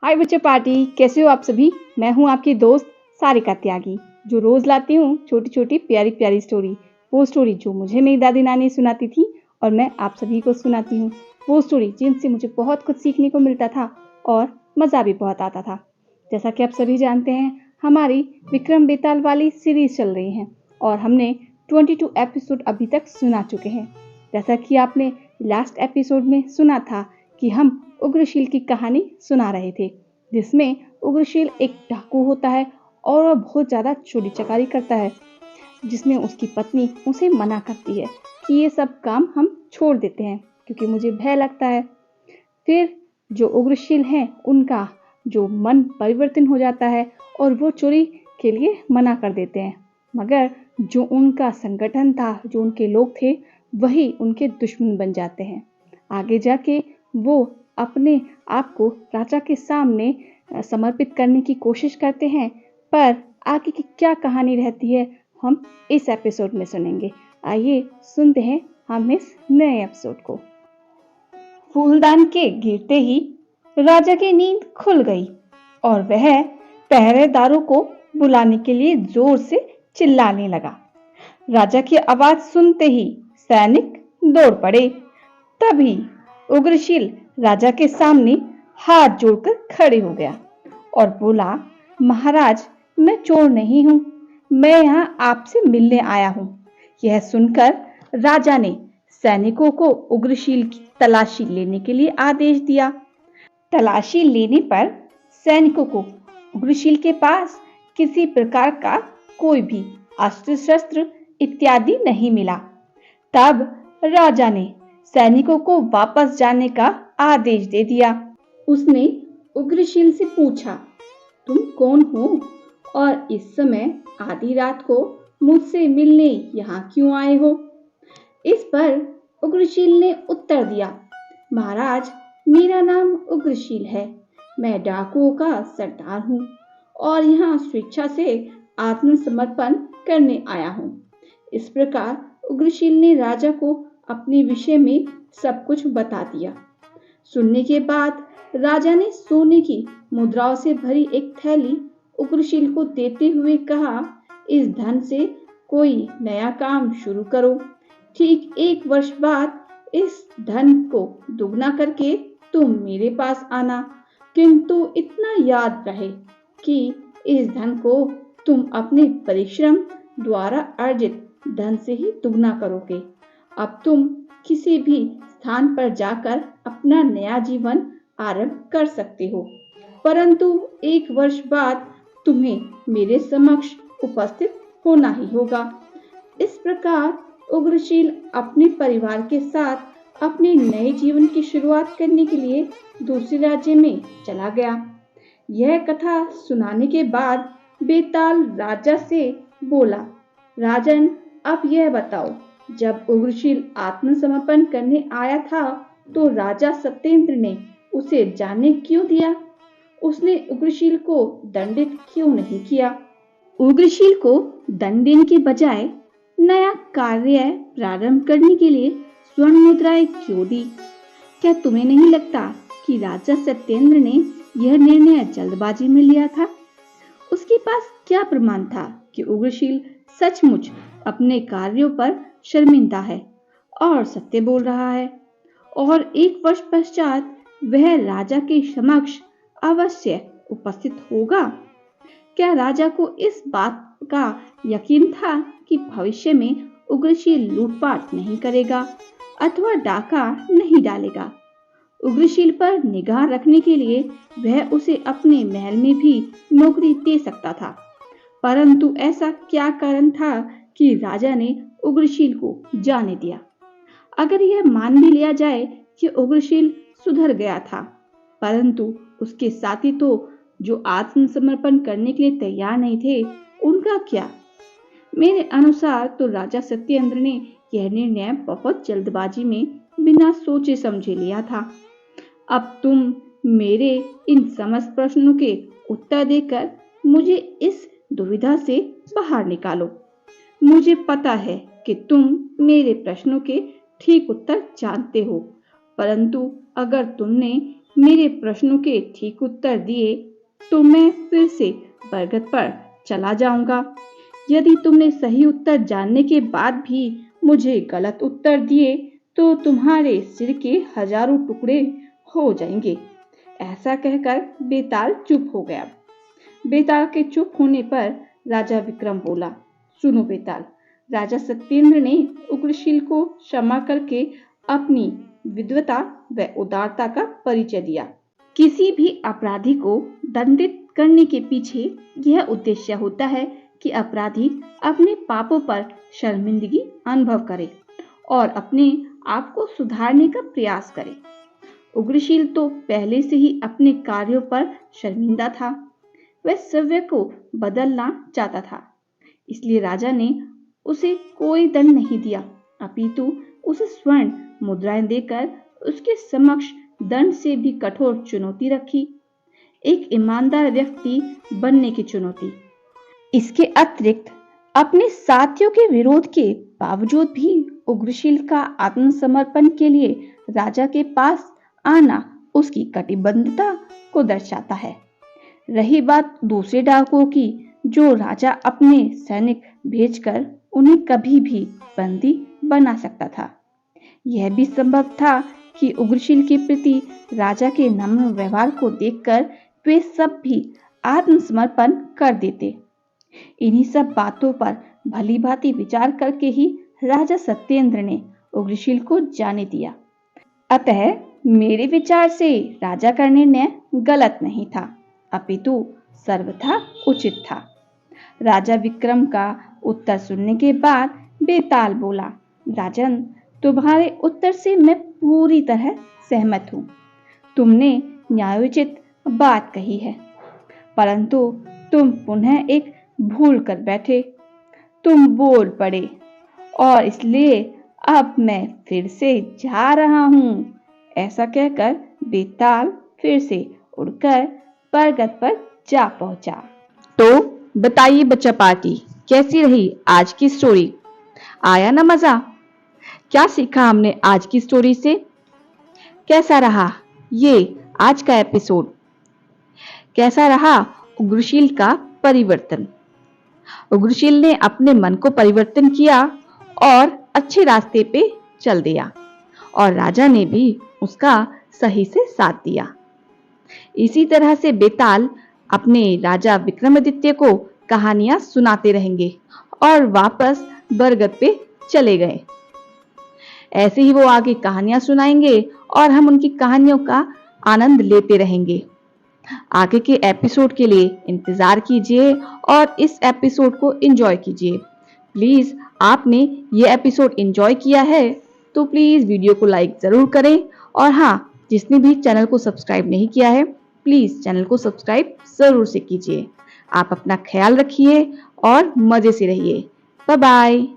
हाय बच्चे पार्टी, कैसे हो आप सभी। मैं हूँ आपकी दोस्त सारिका त्यागी, जो रोज लाती हूँ छोटी छोटी प्यारी प्यारी स्टोरी। वो स्टोरी जो मुझे मेरी दादी नानी सुनाती थी और मैं आप सभी को सुनाती हूँ। वो स्टोरी जिनसे मुझे बहुत कुछ सीखने को मिलता था और मज़ा भी बहुत आता था। जैसा कि आप सभी जानते हैं, हमारी विक्रम बेताल वाली सीरीज चल रही है और हमने 22 एपिसोड अभी तक सुना चुके हैं। जैसा कि आपने लास्ट एपिसोड में सुना था कि हम उग्रशील की कहानी सुना रहे थे, जिसमें उग्रशील एक डाकू होता है और वह बहुत ज़्यादा चोरी चकारी करता है, जिसमें उसकी पत्नी उसे मना करती है कि ये सब काम हम छोड़ देते हैं क्योंकि मुझे भय लगता है। फिर जो उग्रशील हैं उनका जो मन परिवर्तन हो जाता है और वो चोरी के लिए मना कर देते हैं, मगर जो उनका संगठन था, जो उनके लोग थे, वही उनके दुश्मन बन जाते हैं। आगे जाके वो अपने आप को राजा के सामने समर्पित करने की कोशिश करते हैं, पर आगे की क्या कहानी रहती है हम इस एपिसोड में सुनेंगे। आइए सुनते हैं हम इस नए एपिसोड को। फूलदान के गिरते ही राजा की नींद खुल गई और वह पहरेदारों को बुलाने के लिए जोर से चिल्लाने लगा। राजा की आवाज सुनते ही सैनिक दौड़ पड़े। तभी उग्रशील राजा के सामने हाथ जोड़कर खड़े हो गया और बोला, महाराज, मैं चोर नहीं हूं, मैं यहाँ आपसे मिलने आया हूं। यह सुनकर राजा ने सैनिकों को उग्रशील की तलाशी लेने के लिए आदेश दिया। तलाशी लेने पर सैनिकों को उग्रशील के पास किसी प्रकार का कोई भी अस्त्र शस्त्र इत्यादि नहीं मिला। तब राजा ने सैनिकों को वापस जाने का आदेश दे दिया। उसने उग्रशील से पूछा, तुम कौन हो और इस समय आधी रात को मुझसे मिलने यहाँ क्यों आए हो? इस पर उग्रशील ने उत्तर दिया, महाराज, मेरा नाम उग्रशील है, मैं डाकुओं का सरदार हूँ और यहाँ स्वेच्छा से आत्मसमर्पण करने आया हूँ। इस प्रकार उग्रशील ने राजा को अपने विषय में सब कुछ बता दिया। सुनने के बाद राजा ने सोने की मुद्राओं से भरी एक थैली उग्रशील को देते हुए कहा, इस धन से कोई नया काम शुरू करो। ठीक 1 वर्ष बाद इस धन को दुगना करके तुम मेरे पास आना, किंतु इतना याद रहे कि इस धन को तुम अपने परिश्रम द्वारा अर्जित धन से ही दुगना करोगे। अब तुम किसी भी स्थान पर जाकर अपना नया जीवन आरंभ कर सकते हो, परंतु 1 वर्ष बाद तुम्हें मेरे समक्ष उपस्थित होना ही होगा। इस प्रकार उग्रशील अपने परिवार के साथ अपने नए जीवन की शुरुआत करने के लिए दूसरे राज्य में चला गया। यह कथा सुनाने के बाद बेताल राजा से बोला, राजन, अब यह बताओ, जब उग्रशील आत्मसमर्पण करने आया था तो राजा सत्येंद्र ने उसे जाने क्यों दिया? उसने उग्रशील को दंडित क्यों नहीं किया? उग्रशील को दंड देने के बजाय नया कार्य प्रारंभ करने के लिए स्वर्ण मुद्राएं क्यों दी? क्या तुम्हें नहीं लगता कि राजा सत्येंद्र ने यह निर्णय जल्दबाजी में लिया था? उसके पास क्या प्रमाण था कि उग्रशील सचमुच अपने कार्यों पर शर्मिंदा है और सत्य बोल रहा है और 1 वर्ष पश्चात वह राजा के समक्ष अवश्य उपस्थित होगा? क्या राजा को इस बात का यकीन था कि भविष्य में उग्रशील लूटपाट नहीं करेगा अथवा डाका नहीं डालेगा? उग्रशील पर निगाह रखने के लिए वह उसे अपने महल में भी नौकरी दे सकता था, परंतु ऐसा क्या कारण था कि राजा ने उग्रशील को जाने दिया? अगर यह मान भी लिया जाए कि उग्रशील सुधर गया था, परंतु उसके साथी तो जो आत्मसमर्पण करने के लिए तैयार नहीं थे, उनका क्या? मेरे अनुसार तो राजा सत्येंद्र ने यह निर्णय बहुत जल्दबाजी में बिना सोचे समझे लिया था। अब तुम मेरे इन समस्त प्रश्नों के उत्तर देकर मुझे इस दुविधा से बाहर निकालो। मुझे पता है कि तुम मेरे प्रश्नों के ठीक उत्तर जानते हो, परंतु अगर तुमने मेरे प्रश्नों के ठीक उत्तर दिए तो मैं फिर से बरगद पर चला जाऊंगा। यदि तुमने सही उत्तर जानने के बाद भी मुझे गलत उत्तर दिए तो तुम्हारे सिर के हजारों टुकड़े हो जाएंगे। ऐसा कहकर बेताल चुप हो गया। बेताल के चुप होने पर राजा विक्रम बोला, सुनो बेताल, राजा सत्येंद्र ने उग्रशील को क्षमा करके अपनी विद्वता व उदारता का परिचय दिया। किसी भी अपराधी को दंडित करने के पीछे यह उद्देश्य होता है कि अपराधी अपने पापों पर शर्मिंदगी अनुभव करे और अपने आप को सुधारने का प्रयास करे। उग्रशील तो पहले से ही अपने कार्यों पर शर्मिंदा था। वह सव्य को बदलना चाहता था, इसलिए राजा ने उसे कोई दंड नहीं दिया, अपितु उसे स्वर्ण मुद्राएं देकर उसके समक्ष दंड से भी कठोर चुनौती रखी, एक ईमानदार व्यक्ति बनने की चुनौती। इसके अतिरिक्त अपने साथियों के विरोध के बावजूद भी उग्रशील का आत्मसमर्पण के लिए राजा के पास आना उसकी कटिबद्धता को दर्शाता है। रही बात दूसरे डाकुओं की, जो राजा अपने सैनिक भेजकर उन्हें कभी भी बंदी बना सकता था। यह भी संभव था कि उग्रशील के प्रति राजा के नम्र व्यवहार को देखकर वे सब भी आत्मसमर्पण कर देते। इन्हीं सब बातों पर भली भांति विचार करके ही राजा सत्येंद्र ने उग्रशील को जाने दिया। अतः मेरे विचार से राजा का निर्णय गलत नहीं था, अपितु सर्वथा उचित था। राजा विक्रम का उत्तर सुनने के बाद बेताल बोला, राजन, तुम्हारे उत्तर से मैं पूरी तरह सहमत हूँ। तुमने न्यायोचित बात कही है, परंतु तुम पुनः एक भूल कर बैठे। तुम बोल पड़े और इसलिए अब मैं फिर से जा रहा हूँ। ऐसा कहकर बेताल फिर से उड़कर बरगद पर जा पहुंचा। तो बताइए बच्चा पार्टी, कैसी रही आज की स्टोरी? आया ना मजा? क्या सीखा हमने आज की स्टोरी से? कैसा रहा ये आज का एपिसोड? कैसा रहा उग्रशील का परिवर्तन? उग्रशील ने अपने मन को परिवर्तन किया और अच्छे रास्ते पे चल दिया और राजा ने भी उसका सही से साथ दिया। इसी तरह से बेताल अपने राजा विक्रमादित्य को कहानियां सुनाते रहेंगे और वापस बरगद पे चले गए। ऐसे ही वो आगे कहानियां सुनाएंगे और हम उनकी कहानियों का आनंद लेते रहेंगे। आगे के एपिसोड के लिए इंतजार कीजिए और इस एपिसोड को एंजॉय कीजिए। प्लीज आपने ये एपिसोड एंजॉय किया है तो प्लीज वीडियो को लाइक जरूर करें और हाँ, जिसने भी चैनल को सब्सक्राइब नहीं किया है प्लीज चैनल को सब्सक्राइब जरूर से कीजिए। आप अपना ख्याल रखिए और मजे से रहिए। Bye bye.